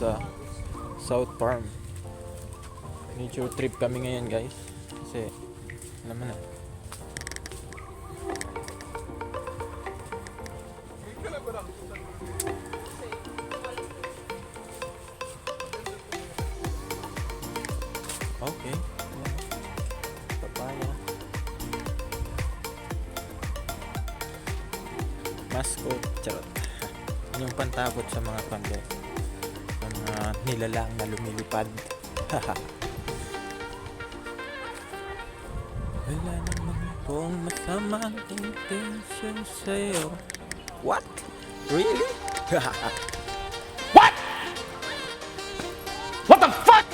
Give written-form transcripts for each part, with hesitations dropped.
sa South Farm. Nature trip kami ngayon guys. Kasi alam mo na. Okay. Papaya. Mascot. Charot. Yun yung pantakot sa mga pande. Sa mga nilalang na lumilipad. Haha. Wala naman akong masamang intention sa'yo. What? Really? What? What the fuck?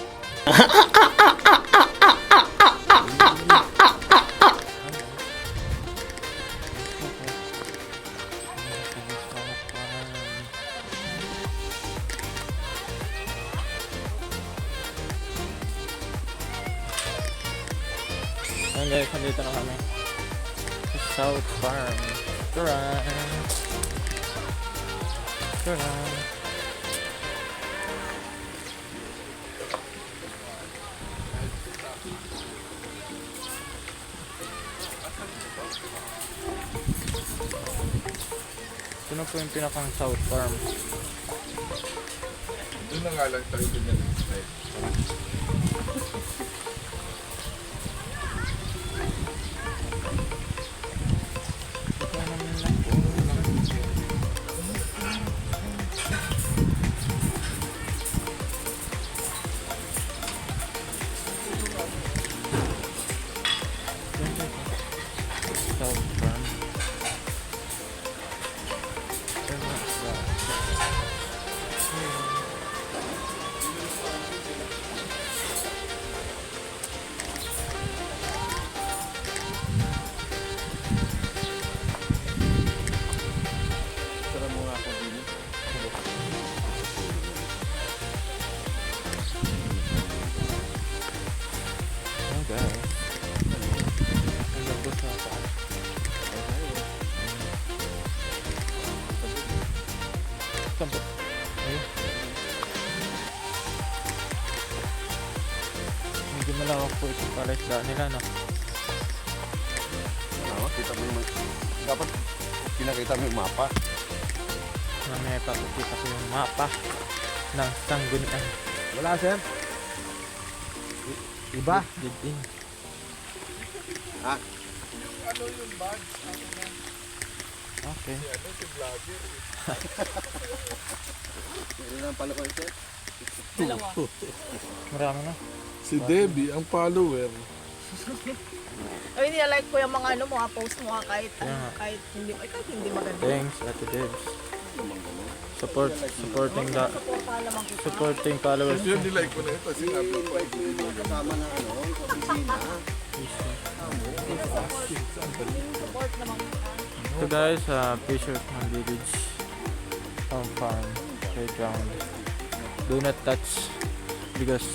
Ayan guys, nandito na kami sa South Farm. Taran! Taran! Ito na po yung pinakang South Farm. Doon na nga lang tayo din yan. South Farm. Tara mo nga ako din. Oh guys. Ang ganda sa taas. Saan po? Ayun. Medyo malawak po itong palaisdaan nila, no? Kita mo yung dapat pinakita mo yung mapa. Mamaya papakita ko yung mapa ng Sangguniang. Wala sir. Iba? Did in. Ha? Ano yung badge? Okay. Ano si vlogger? Meron lang pala ko sir. Marami na. Si Debbie, ang follower. Ay, nila-like ko yung mga ano mo, post mo kahit Yeah. kahit hindi maganda. Thanks, Ate Debs. Supporting supporting followers. Kasi yung nilike ko na ito, sinabi ko pa. Kasama na ano, opisina. Support naman. So guys, picture ng village farm playground. Do not touch because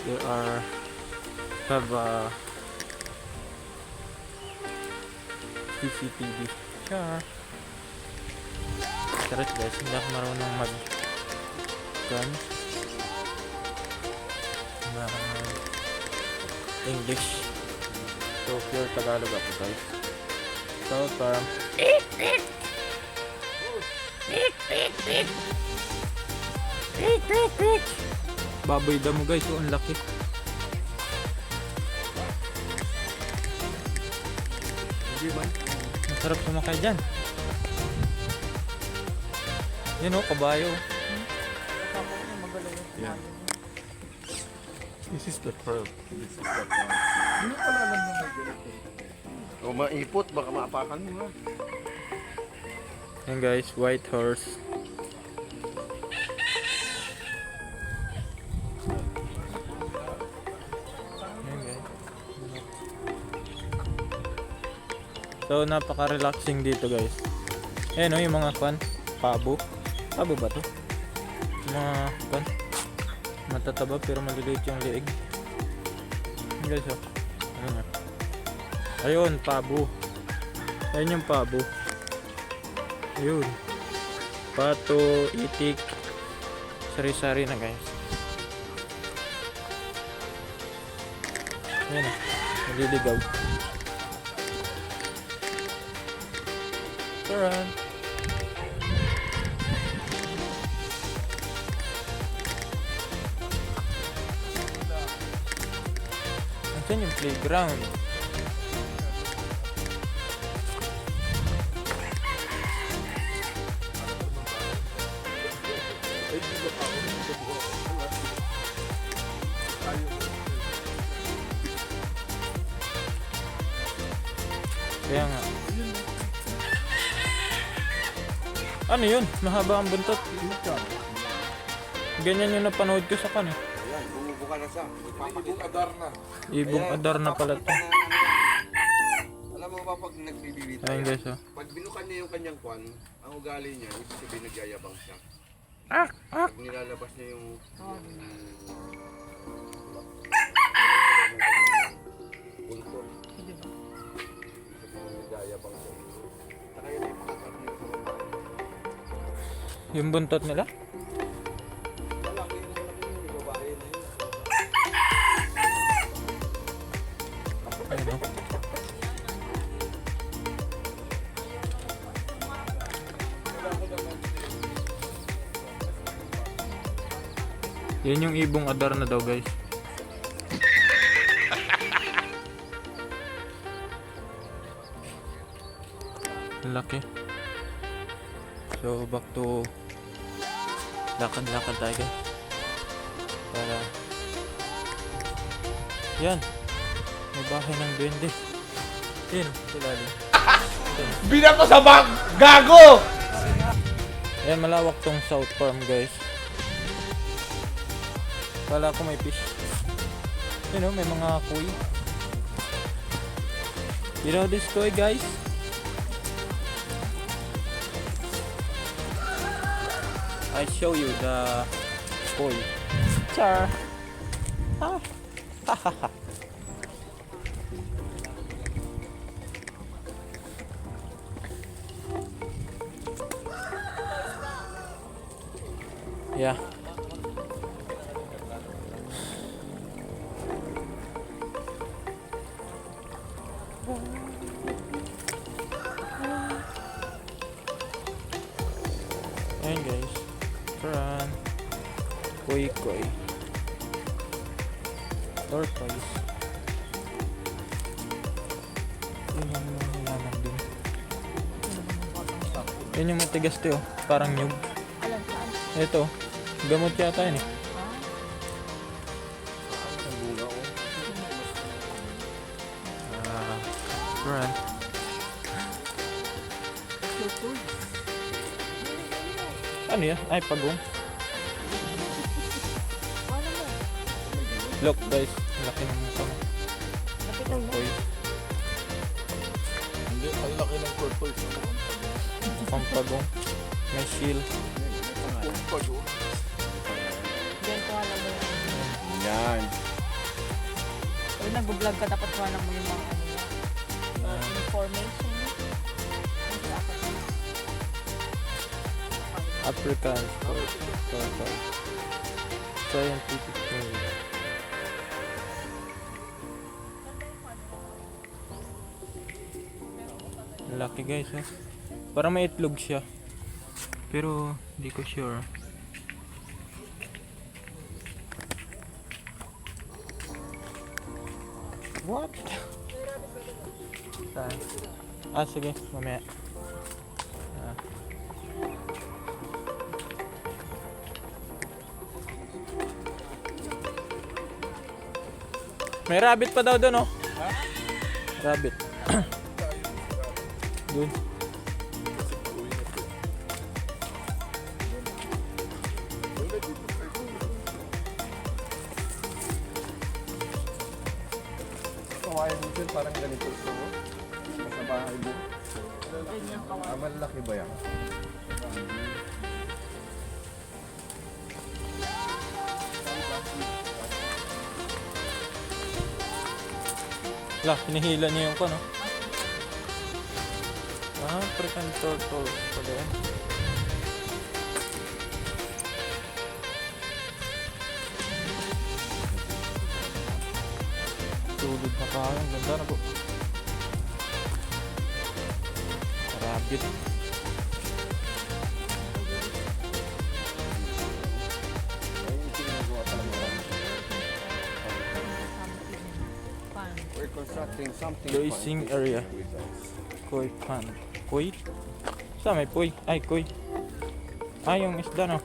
there have CCTV. Sure. Charot guys, hindi ako marunong mag English. So pure Tagalog ako guys. So farm. Baboy damo guys, oh, ang laki. Hindi ba? Masarap sumakay dyan. Yan o, kabayo. Yeah. This is the pearl. This is the pearl. Hindi pala alam mo na ganito. Kung maipot, baka maapakan mo ha. Yan guys, white horse. Yan guys. So napaka-relaxing dito guys. Ayan o, yung mga kwan, pabo. Pabo ba to? Mga kwan, matataba pero maliliit yung liig. Yan guys o. Ayun o. Ayun, pabo. Ayun yung pabo. Ayun. pato, itik, sari-sari na guys. Ayan na, naliligaw. Taran. Nasaan yung playground? Kaya nga. Ano yun? Mahaba ang buntot. Ganyan yung napanood ko sa kan eh. Ayan, bumubuka na siya. Ibong adar na. Ibong adar na pala to. Alam mo ba pag nagbibibita Ayun guys oh. pag binukan niya yung kanyang kwan, ang ugali niya, ibig sabihin nagyayabang siya. Ah! Ah! Pag nilalabas niya yung bunto, ibig sabihin nagyayabang siya. Saka yun ay pakasap niya sa babae. Yung buntot nila? Malaki yung babae na yun. Ayun oh. Yan yung ibong adar na daw guys. Laki. So back to lakad-lakad tayo guys. Para yan. May bahay ng duwende. Yan, sila din. Binato sa bag! Gago! Ayan, malawak tong South Farm guys. Kala ko may fish. You know, may mga koi. You know this koi guys? I show you the koi. Char. Ah. Ha ha ha. Yeah. Ayan guys. Run. Koi koi. Tortoise. Yun yung halaman din. Yun yung matigas to, parang nyug. Alam saan? Ito, gamot yata yun eh. Run. Ano yan? Ay, pagong. Ano mo? Look guys, laki ng mukha mo. Napitan mo? Toy. Hindi, ang laki ng tortoise. Mukhang pagong. May shield. Diyan ko alam mo yan. Yan. Pag nag-vlog ka, dapat ko alam mo yung mga information. Ang dapat mo. African tortoise. Scientific name. Laki guys oh. Parang may itlog siya. Pero hindi ko sure. What? Saan? Ah sige, mamaya. Ah. May rabbit pa daw doon oh. Ha? Rabbit. Doon. Kawayan mo dyan, parang ganito ito. Sa bahay mo. Ganyan kawan. Malaki ba yan? Lah, hinihila niya yung kono. Ah, African turtle pala yan. Solid na kayo. Ang ganda na po. Rabbit. We're constructing something. Grazing area. Koi pond. Koi? Saan may koi? Ay, koi. Ah, yung isda no.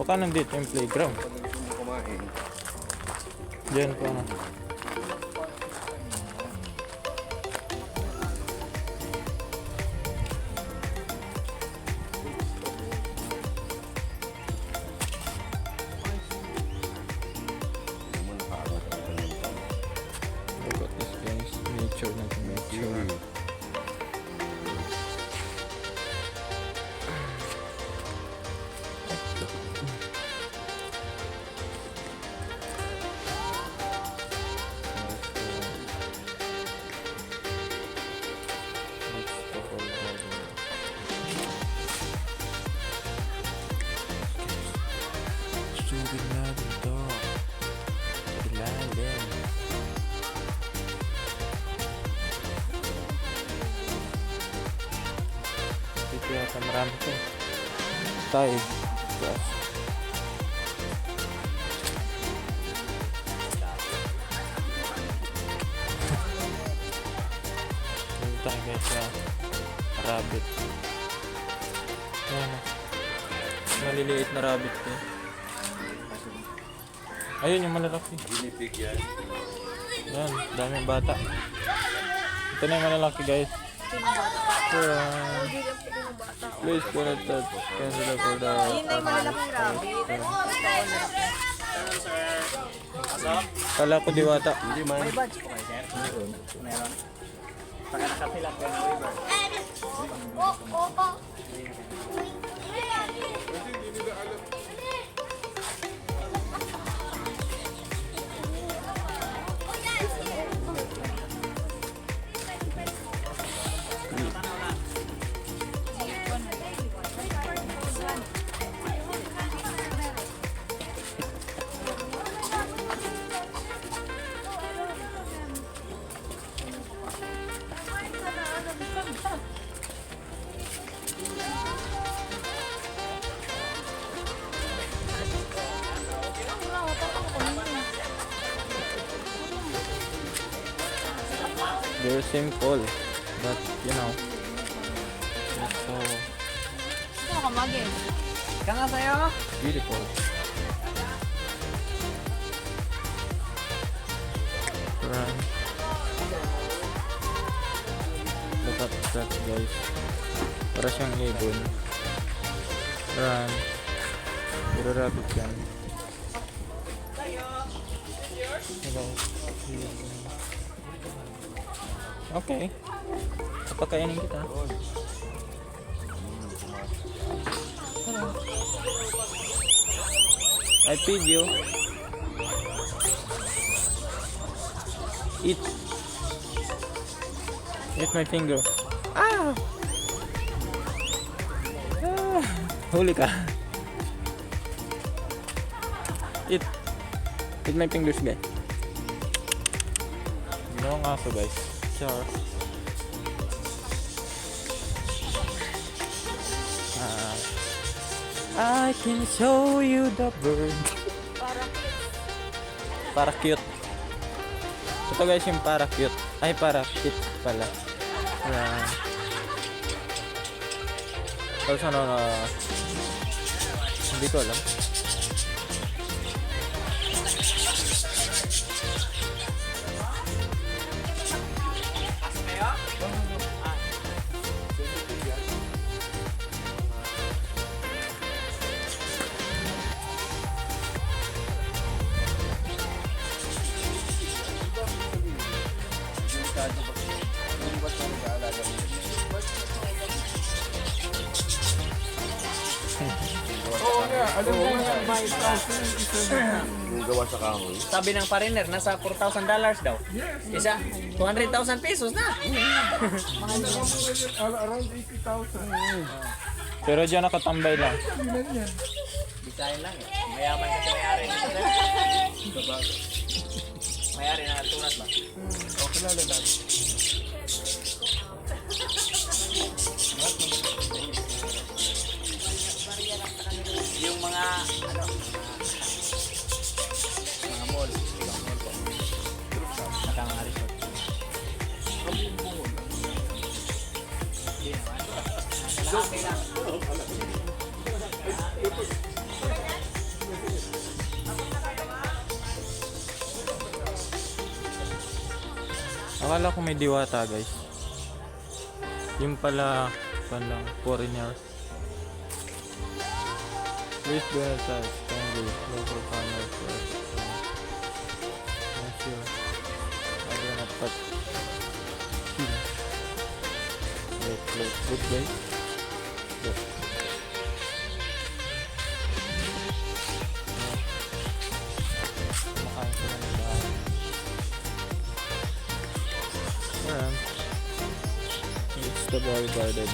Baka nandito yung playground. Pag gusto mo kumain, Diyan pa na. hindi mo nakaangat ang kanyang pag. Look at this guys. Nature na ito. Nature. Tubig na dito. Ilalim. Dito yata marami ito. Tayo. Grass. Dito tayo guys sa rabbit. Ayan o. Maliliit na rabbit ko. Ayun yung malalaki. Ginipig yan. Yan, daming bata. Ito na yung malalaki guys. Please do not touch. Consider for the... Ayun na yung malalaking rabbit. Kala ko diwata. Hindi man. May badge po kayo, sir? Meron. Pagka nakapilap kayo ng waiver. They're simple, but you know, it's so Ito ka magin. Ika nga sa'yo. beautiful. Run. Look at that guys. Para siyang ibon. Run. Pero rabbit yan. Hello. Okay. Papakainin kita. I feed you. Eat. Eat my finger. Ah! Ah! Huli ka. Eat. Eat my fingers, guys. No nga so, guys. Sure. I can show you the bird. Para cute. Ito guys yung para cute. Ay, para cute pala. Ayan. Tapos ano na... hindi ko alam. Oo nga, alam mo nga, 5,000 isa na. Yung gawa sa kahoy. Sabi ng pariner, nasa $4,000 daw. Isa, 200,000 pesos na. Around 80,000. Pero dyan nakatambay lang. Hindi na yan. Bisayan lang eh. Mayaman kasi may-ari nito sir. May-ari na tunas ba? O, kilala namin. Yung mga ano, mga mall, ibang mall po. Saka mga resort. Hindi naman. Kalahati lang. Akala ko may diwata guys. Yung pala, lang, foreigner. Please do not touch, kindly, local farmers. Not sure. I do not touch. Chill. Wait, good guys. Look. Kumakain sila ng bahay. Ayan. It's the boy garden.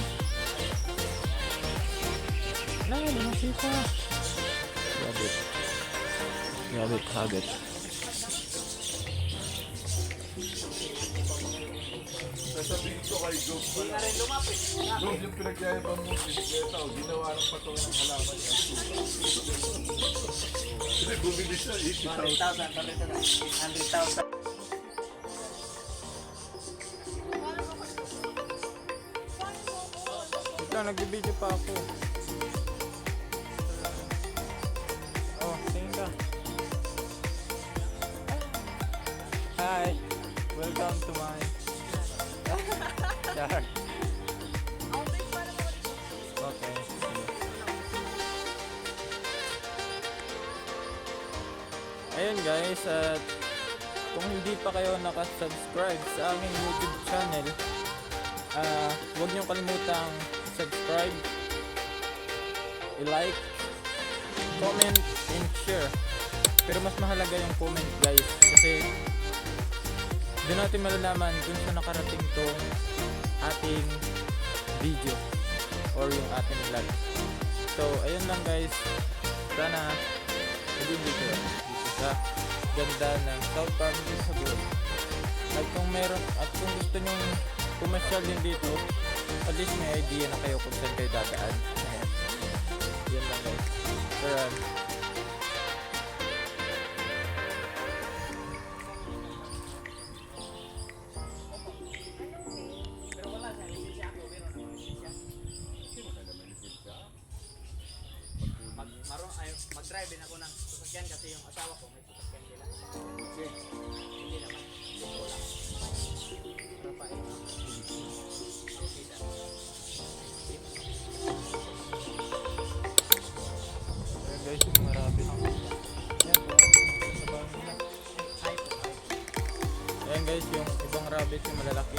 Nakita. Rabbit. Sasabihin ko kay Job pala. Job, yung pinagyayabang mo bisikleta o ginawa ng patungan ng halaman niya. Kasi bumili siya, 100,000. 80,000. Ito, nagbibideo pa ako. Oh, tingin ka. Hi. Welcome to my... Char. Okay. Ayun guys, at kung hindi pa kayo nakasubscribe sa aming YouTube channel, huwag niyong kalimutang subscribe, i-like, comment, and share. Pero mas mahalaga yung comment guys, kasi doon natin malalaman kung saan nakarating tong ating video or yung ating vlog. So ayun lang guys, sana mag-enjoy kayo dito sa ganda ng South Province sa Bohol. At kung gusto nyong pumasyal din dito, at least may idea na kayo kung saan kayo dadaan. Ayan. Yan lang guys. Pero mag-drive din ako ng sasakyan kasi yung asawa ko may sasakyan nila. Hindi naman. Ito lang. Pero pa ito. ayan guys, yung marami. Ayan, sa bahay nila. Ayan guys, yung ibang rabbit yung malalaki.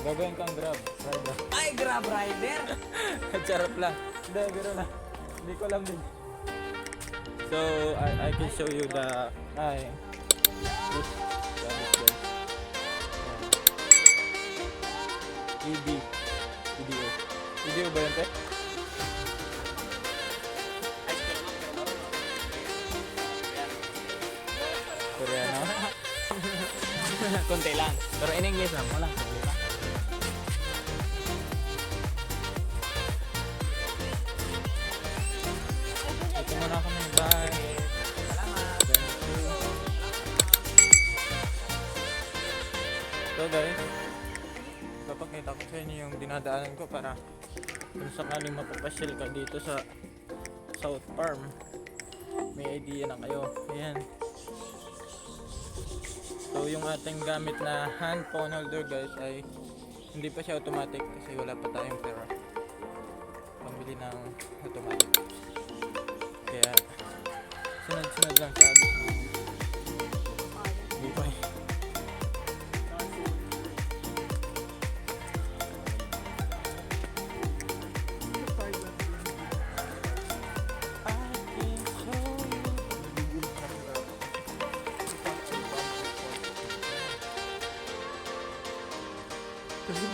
Gagawin kang grab rider. Ay, grab rider! Charot lang. Hindi, biro na. Hindi ko alam din. So, I can show you the... this rabbit guys. EDO. EDO ba yun, te? Koreano? Konti lang. Pero in English lang, wala. Ito muna kami. Bye. Salamat. Thank you. So guys, papakita ko sa inyo yung dinadaanan ko para kung sakaling mapapasyal ka dito sa South Farm, may idea na kayo. Ayan. So yung ating gamit na hand phone holder guys ay hindi pa siya automatic kasi wala pa tayong pera pambili ng automatic. Kaya sunod-sunod lang sa buhay.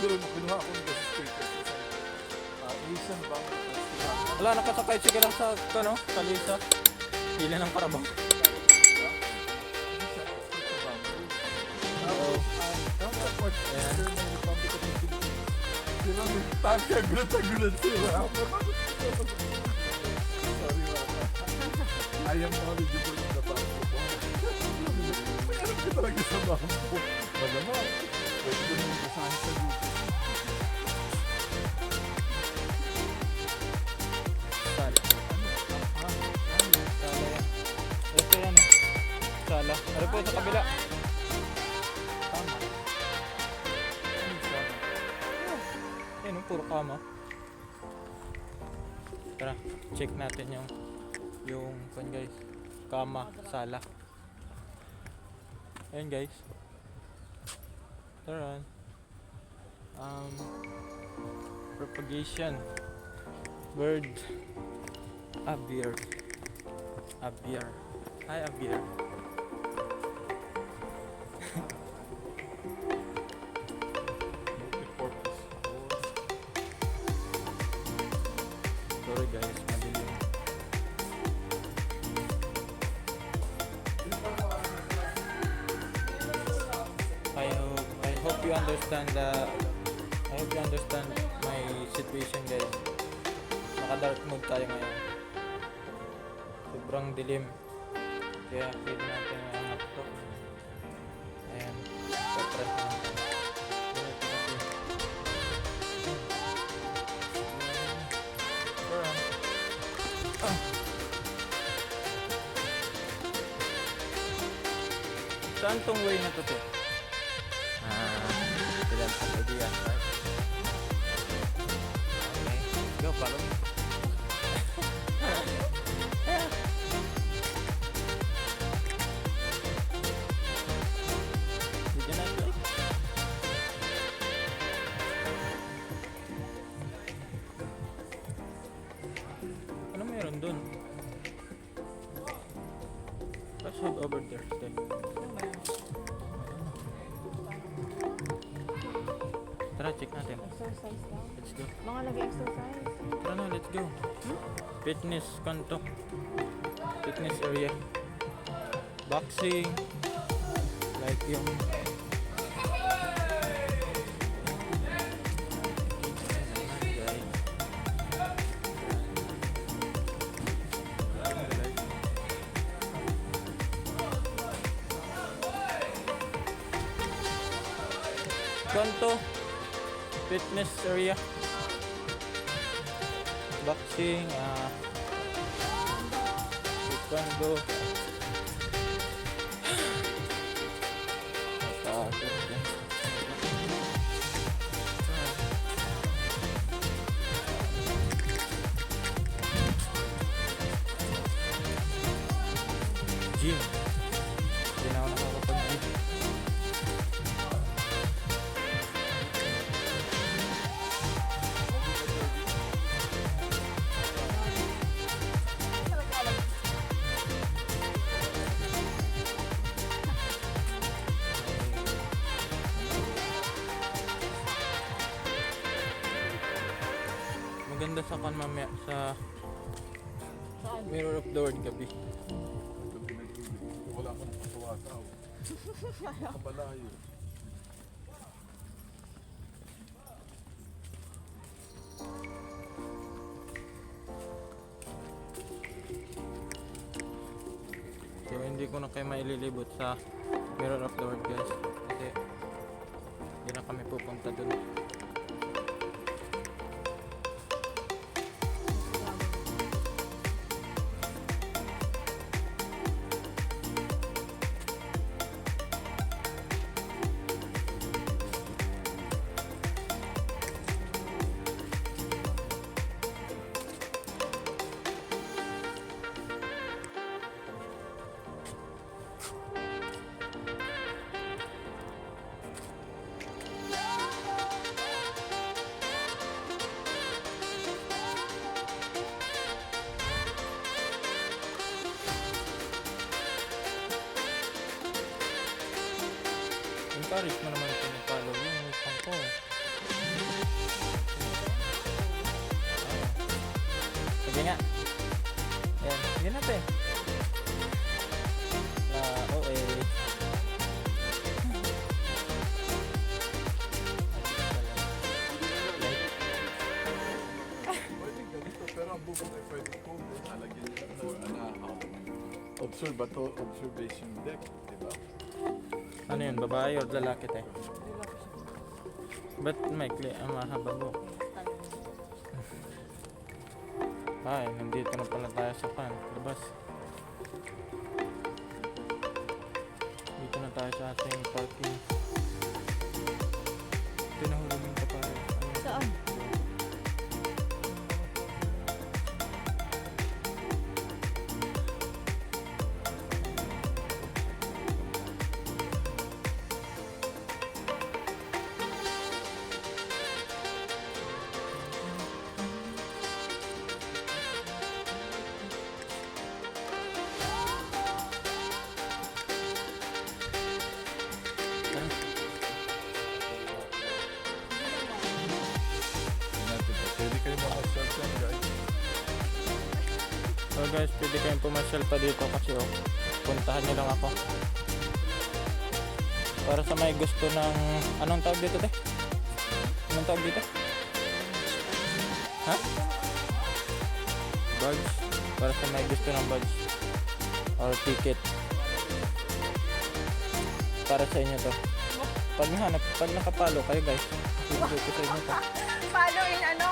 siguro nung kinuha ko ng sticker sa Asian Bank Festival. Wala, nakasakay sige lang sa, ano, kalisa. Hila ng karabang. Sila may tangka, gulat-gulat sila. Sorry, Mama. I am knowledgeable in the basketball. Mayroon ka talaga sa bambo. Malamang, pwede ko naman basahin sa dito. Sala. Sala yan. Ito yan, oh. Sala. Ano po sa kabila? Tama. Ayun, oh, puro kama. Tara, check natin yung kan guys. Kama, sala. Ayun guys. Tara. Propagation. Bird. Aviar. Aviar. Hi, Aviar. Sorry guys, madilim. I hope you understand my situation guys. Naka-dark mode tayo ngayon. Sobrang dilim. Kaya pwede natin angat to. Ayan. Patras naman tayo. Ganito kasi. Saan tong way na to? Kailan sa idea, right? Okay, go, follow me. Bigyan natin. Ano meron dun? Let's head over there. Stay. Tara, check natin. Exercise daw. Let's go. Mga nag-exercise. Tara na, let's go. Fitness kanto. Fitness area. Boxing. Like yung kanto. Fitness area. Boxing, taekwondo. Gym. Hindi na ako nakakapag-gym. Maganda sa kan mamaya sa Mirror of the World gabi. Wala akong pasawasaw. Kabalayo. So hindi ko na kayo maililibot sa Mirror of the World guys. Kasi hindi na kami pupunta dun. Encourage mo naman ito ng follow yung account ko. Sige nga. Ayan, sige natin. OA. Pwede ganito, pero ang bubong ay pwede kung nalagyan nyo or observation deck, di ba? Ano yun, babae o lalaki tayo? Ba't maikli ang mahaba mo? Ay, nandito na pala tayo sa labas. Dito na tayo sa ating parking. Tinahulungin ka pa rin. Saan? Pwede kayo makasyal dyan, guys. So guys, pwede kayong pumasyal pa dito kasi puntahan nyo lang ako. Para sa may gusto ng... Anong tawag dito, te? Anong tawag dito? Ha? Badge? Para sa may gusto ng badge. Or ticket. Para sa inyo to. Pag nakapalo kayo guys, ibigay ko sa inyo to. Follow in ano?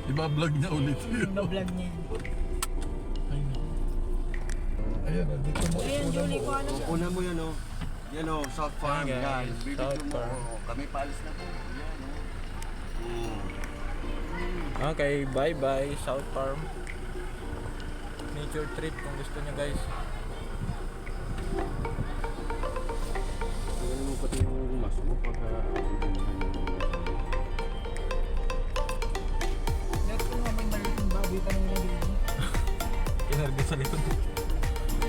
Iba-vlog niya ulit yun. Vlog niya. Ayan, dito mo. Ayan, Julie ko ano. Una mo yan, oh. Yan, oh, South Farm. Ayan, Yan, guys, bibigyan South mo. Farm. Oh, kami paalis na po. Yan, oh. Okay, bye-bye South Farm. Nature trip kung gusto nyo guys. Tingnan mo pati yung mas mo pagka... Next ko nga may maliting baboy pa nung naging. Kinarga sa likod.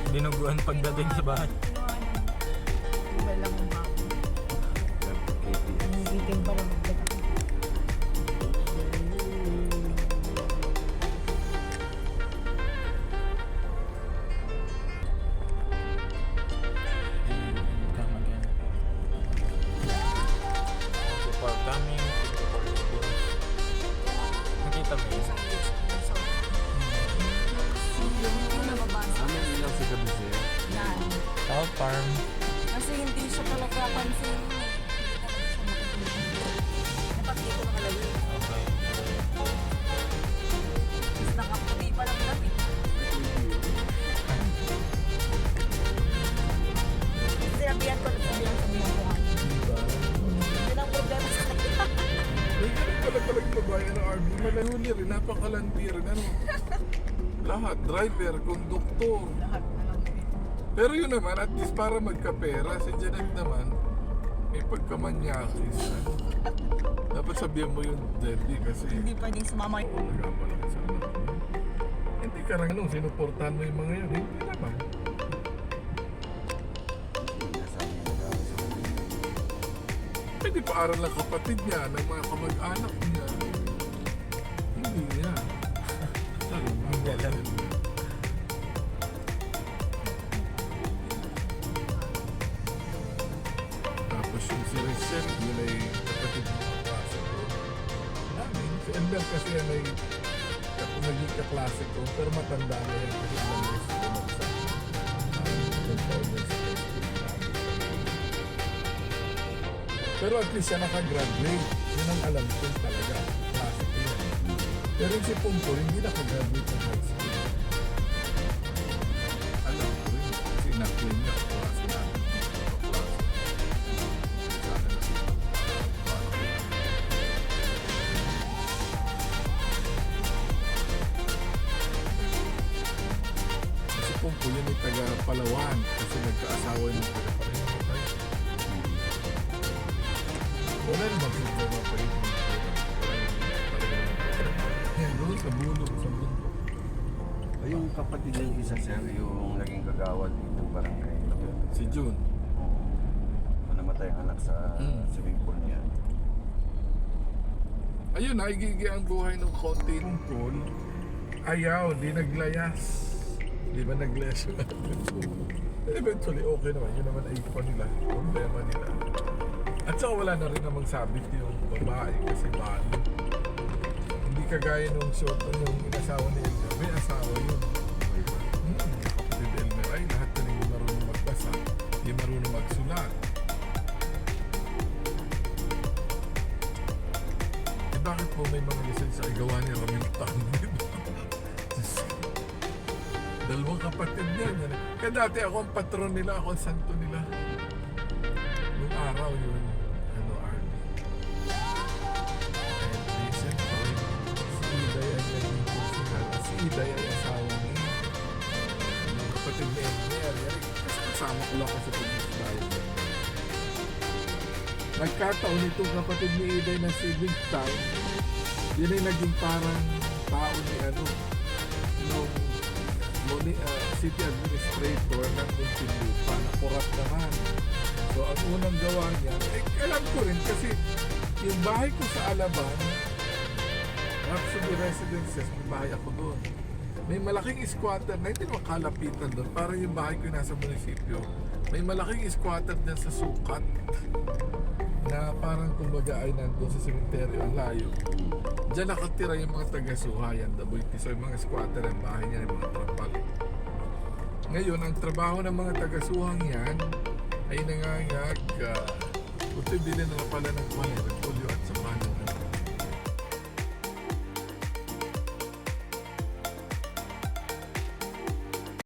Dinuguan pagdating sa bahay. Iba lang ang baboy. Ang itim pa lang magdala. Come again. So for coming to the Philippines. Nakita mo yun? Yung nababasa Ano yung ilang sa gabi siya? yan. South Farm. Kasi hindi siya talaga pansin. Dapat dito nakalagay. Okay. Tapos nakaputi pa lang dati. Sinabihan ko na sabihan ko nga. Yun ang problema sa kanila. May ganun pala talagang babae ng RV. Malayuli rin, napakalandi rin. Ano? Lahat, driver, konduktor. Lahat na lang. Pero yun naman, at least para magkapera, si Janet naman, may pagkamanyakis. Ano? Dapat sabihan mo yung Debbie kasi Hindi pwedeng sumama. nagapalaki sa anak mo. Hindi ka rin anong sinuportahan mo yung mga yun. Hindi naman. Nasabi niya nag-aaral sa kanila. Pwede paaral ng kapatid niya, ng mga kamag-anak niya. Hindi niya. Hindi alam. Tapos yung si Rachel, yun ay kapatid ng kaklase ko. Namin, si Elmer kasi yan ay naging kaklase ko, pero matanda na yan kasi ilang years ko sa pero at least siya nakagraduate. Yun ang alam ko talaga. Klase ko yan. Pero yung si Pumpo, hindi nakagraduate ng high school. Alam ko rin. Kasi na-claim niya kaklase natin. Kaklase. Sana na siya. Paano ko yan? Si Pumpo yun ay taga Palawan. Kasi nagkaasawa yung taga Palawan. Wala naman problema pa yun. Yan, doon sa bulok, sa bundok. Ay, yung kapatid ng isa, sir, yung naging kagawad dito barangay. Si June. Namatay ang anak sa swimming pool niya. Ayun, nagigigi ang buhay ng konti ng pool. Ayaw, di naglayas. Di ba naglayas yung ating pool? Eventually, okay naman. Yun naman ay pa nila. Problema nila. At saka wala na rin namang sabit yung babae kasi mahal. Hindi kagaya nung short yung inasawa ni Elmer. May asawa yun. Kapatid Elmer ay lahat na hindi marunong magbasa. Hindi marunong magsulat. Eh bakit po may mga lisensya ay gawa ni Ramilton? Dalawang kapatid niya. Kaya dati ako ang patron nila, ako ang santo nila. Nung araw yun, Army. And recent point, si Iday ay naging kursihan. Si Iday ay asawa ni kapatid ni Elmer. Kasi kasama ko lang kasi pag-isbayan. Nagkataon itong kapatid ni Iday na si Big Time. Yun ay naging parang tao ni nung city administrator ng Muntinlupa na kurap naman. So ang unang gawa niya, alam ko rin kasi yung bahay ko sa Alaban, Rhapsody Residences, may bahay ako doon. May malaking squatter na hindi naman kalapitan doon, parang yung bahay ko nasa munisipyo. May malaking squatter dyan sa Sukat na parang kumbaga ay nandun sa cemetery ang layo. Diyan nakatira yung mga taga-suhayan, so yung mga squatter ang bahay niya, yung mga trapal. Ngayon, ang trabaho ng mga taga-suhang yan ay nangangag, bilhin na pala ng repolyo at saka ng